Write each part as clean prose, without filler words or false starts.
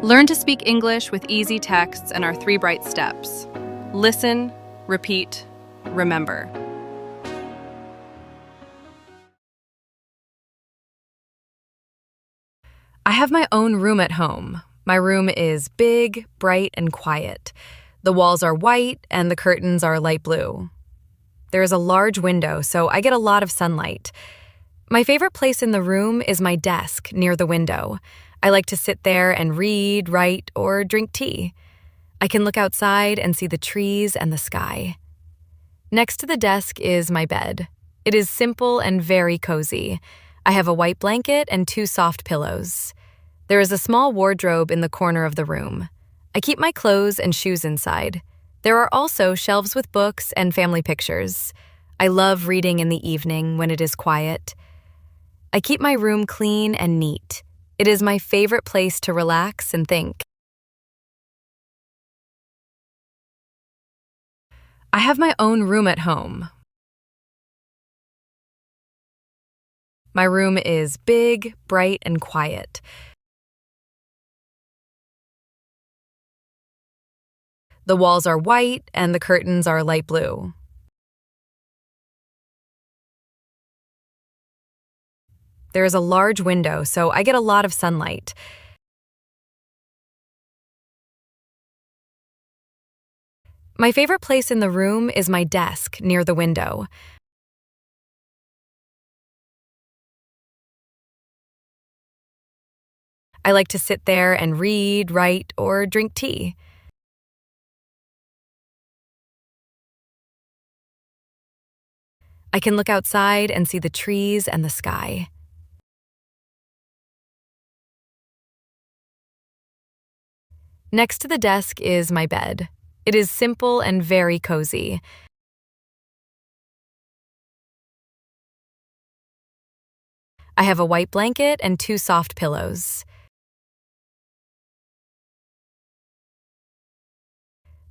Learn to speak English with easy texts and our 3 bright steps. Listen, repeat, remember. I have my own room at home. My room is big, bright, and quiet. The walls are white and the curtains are light blue. There is a large window, so I get a lot of sunlight. My favorite place in the room is my desk near the window. I like to sit there and read, write, or drink tea. I can look outside and see the trees and the sky. Next to the desk is my bed. It is simple and very cozy. I have a white blanket and 2 soft pillows. There is a small wardrobe in the corner of the room. I keep my clothes and shoes inside. There are also shelves with books and family pictures. I love reading in the evening when it is quiet. I keep my room clean and neat. It is my favorite place to relax and think. I have my own room at home. My room is big, bright, and quiet. The walls are white and the curtains are light blue. There is a large window, so I get a lot of sunlight. My favorite place in the room is my desk near the window. I like to sit there and read, write, or drink tea. I can look outside and see the trees and the sky. Next to the desk is my bed. It is simple and very cozy. I have a white blanket and 2 soft pillows.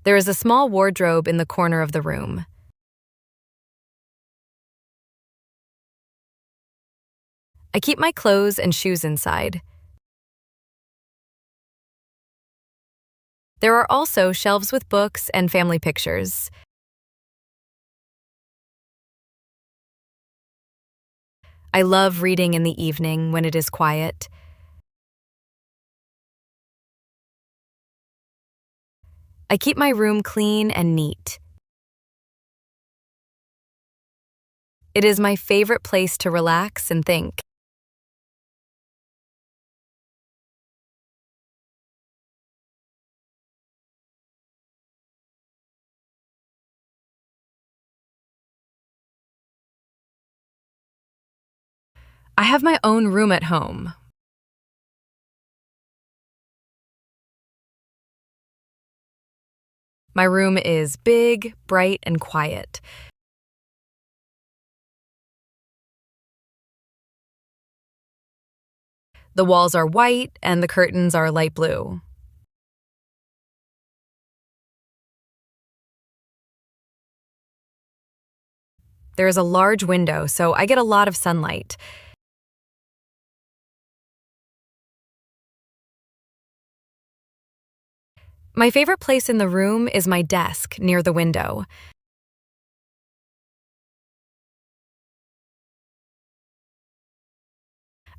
There is a small wardrobe in the corner of the room. I keep my clothes and shoes inside. There are also shelves with books and family pictures. I love reading in the evening when it is quiet. I keep my room clean and neat. It is my favorite place to relax and think. I have my own room at home. My room is big, bright, and quiet. The walls are white and the curtains are light blue. There is a large window, so I get a lot of sunlight. My favorite place in the room is my desk near the window.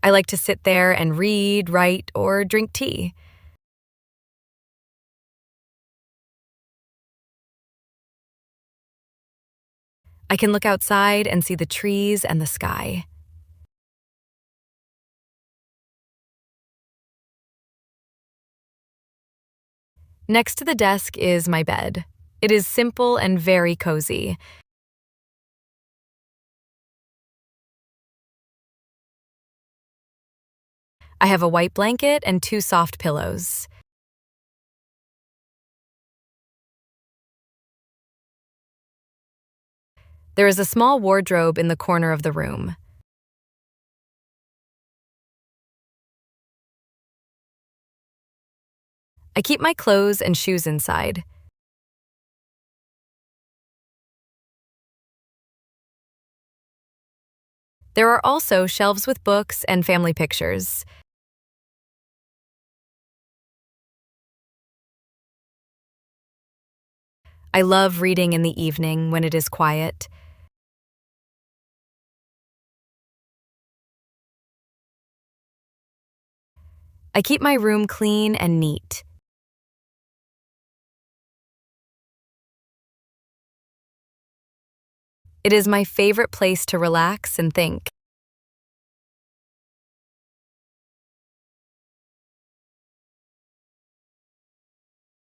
I like to sit there and read, write, or drink tea. I can look outside and see the trees and the sky. Next to the desk is my bed. It is simple and very cozy. I have a white blanket and 2 soft pillows. There is a small wardrobe in the corner of the room. I keep my clothes and shoes inside. There are also shelves with books and family pictures. I love reading in the evening when it is quiet. I keep my room clean and neat. It is my favorite place to relax and think.